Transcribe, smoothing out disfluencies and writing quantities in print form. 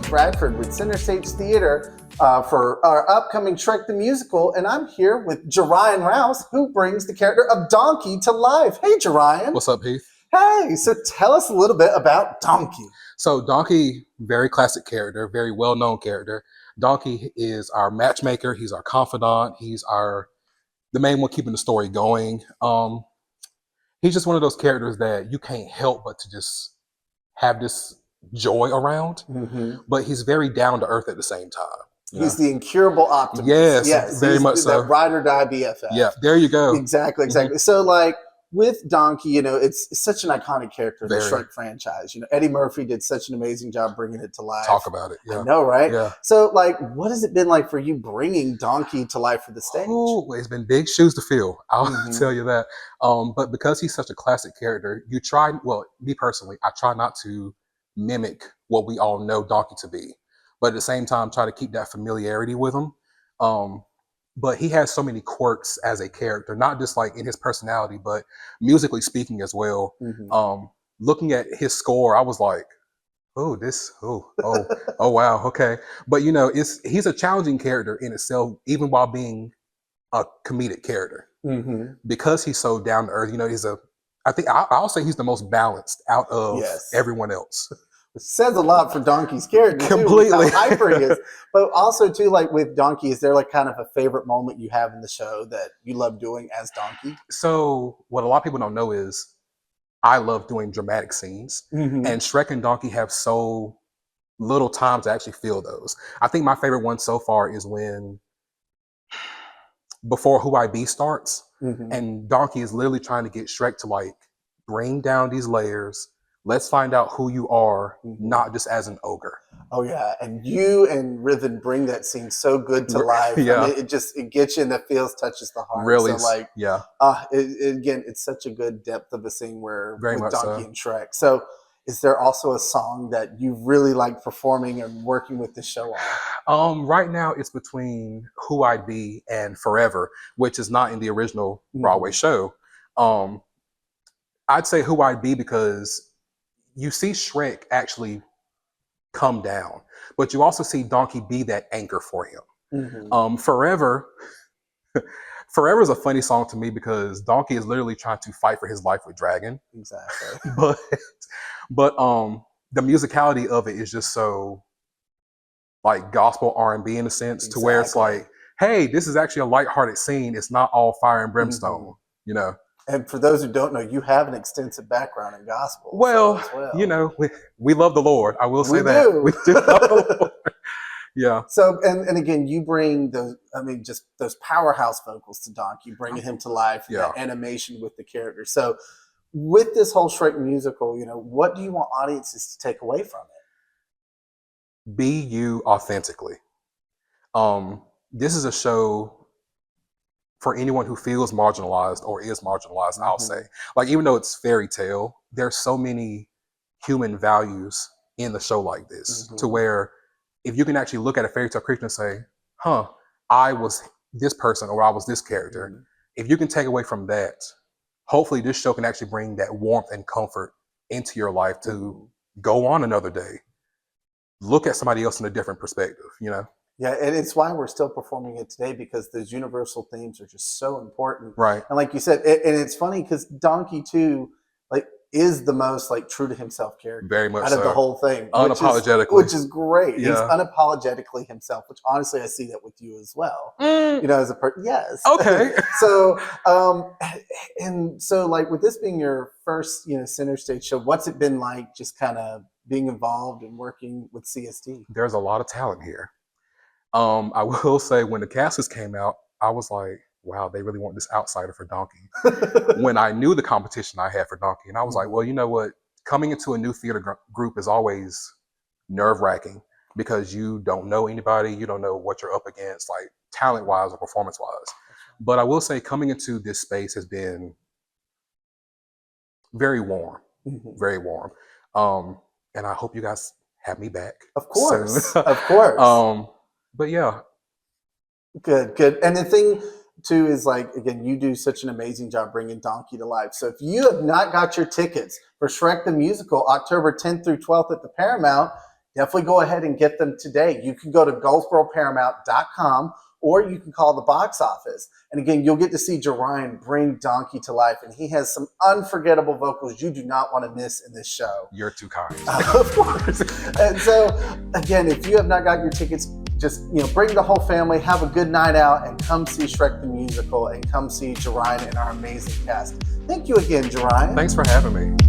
Heath Radford with Center Stage Theater for our upcoming Shrek the Musical, and I'm here with JeRyan Rouse, who brings the character of Donkey to life. Hey, JeRyan. What's up, Heath? Hey, so tell us a little bit about Donkey. So Donkey, very classic character, very well-known character. Donkey is our matchmaker. He's our confidant. He's the main one keeping the story going. He's just one of those characters that you can't help but to just have this joy around, but he's very down to earth at the same time. He's the incurable optimist. Yes, very much so. That ride or die BFF. Yeah, there you go. Exactly. So like with Donkey, it's such an iconic character in the Shrek franchise. Eddie Murphy did such an amazing job bringing it to life. Talk about it. Yeah. I know, right? Yeah. So like, what has it been like for you bringing Donkey to life for the stage? Oh, it's been big shoes to fill. I'll tell you that. But because he's such a classic character, me personally, I try not to mimic what we all know Donkey to be, but at the same time, try to keep that familiarity with him. But he has so many quirks as a character, not just like in his personality, but musically speaking as well. Looking at his score, I was like, oh wow, okay. But he's a challenging character in itself, even while being a comedic character, because he's so down to earth. I'll say he's the most balanced out of everyone else. It says a lot for Donkey's character, completely. Too, how hyper he is. But also, too, like with Donkey, is there like kind of a favorite moment you have in the show that you love doing as Donkey? So what a lot of people don't know is I love doing dramatic scenes, and Shrek and Donkey have so little time to actually feel those. I think my favorite one so far is when before Who I Be starts, and Donkey is literally trying to get Shrek to like bring down these layers. Let's find out who you are, not just as an ogre. Oh yeah, and you and Riven bring that scene so good to life. Yeah, I mean, it gets you in the feels, touches the heart. Really, so like yeah. Again, it's such a good depth of a scene with Donkey and Shrek. So, is there also a song that you really like performing and working with the show on? Right now, it's between Who I'd Be and Forever, which is not in the original Broadway show. I'd say Who I'd Be because you see Shrek actually come down, but you also see Donkey be that anchor for him. Forever is a funny song to me because Donkey is literally trying to fight for his life with Dragon. Exactly. but the musicality of it is just so like gospel R&B in a sense, to where it's like, hey, this is actually a lighthearted scene. It's not all fire and brimstone, And for those who don't know, you have an extensive background in gospel. Well, we love the Lord. I will say that. We do love the Lord. Yeah. So, and again, you bring just those powerhouse vocals to Donkey, bringing him to life, that animation with the character. So with this whole Shrek musical, what do you want audiences to take away from it? Be you authentically. This is a show for anyone who feels marginalized or is marginalized, I'll say. Like, even though it's fairy tale, there's so many human values in the show like this, to where if you can actually look at a fairy tale creature and say, I was this person or I was this character, if you can take away from that, hopefully this show can actually bring that warmth and comfort into your life to go on another day. Look at somebody else in a different perspective, Yeah, and it's why we're still performing it today, because those universal themes are just so important. Right. And like you said, and it's funny because Donkey too, is the most true to himself character. Very much out of the whole thing. Unapologetically. Which is great. Yeah. He's unapologetically himself, which honestly I see that with you as well. As a person. Yes. Okay. So and so with this being your first, center stage show, what's it been like just kind of being involved and working with CST? There's a lot of talent here. I will say when the casters came out, I was like, wow, they really want this outsider for Donkey. When I knew the competition I had for Donkey, and I was like, well, you know what? Coming into a new theater group is always nerve-wracking because you don't know anybody. You don't know what you're up against, like talent-wise or performance-wise. But I will say coming into this space has been very warm, very warm. And I hope you guys have me back. Of course, soon. Of course. But yeah. Good. And the thing too is again, you do such an amazing job bringing Donkey to life. So if you have not got your tickets for Shrek the Musical, October 10th through 12th at the Paramount, definitely go ahead and get them today. You can go to GoldsboroParamount.com, or you can call the box office. And again, you'll get to see JeRyan bring Donkey to life. And he has some unforgettable vocals you do not want to miss in this show. You're too kind. Of course. And so, again, if you have not got your tickets, just bring the whole family, have a good night out, and come see Shrek the Musical, and come see JeRyan and our amazing cast. Thank you again, JeRyan. Thanks for having me.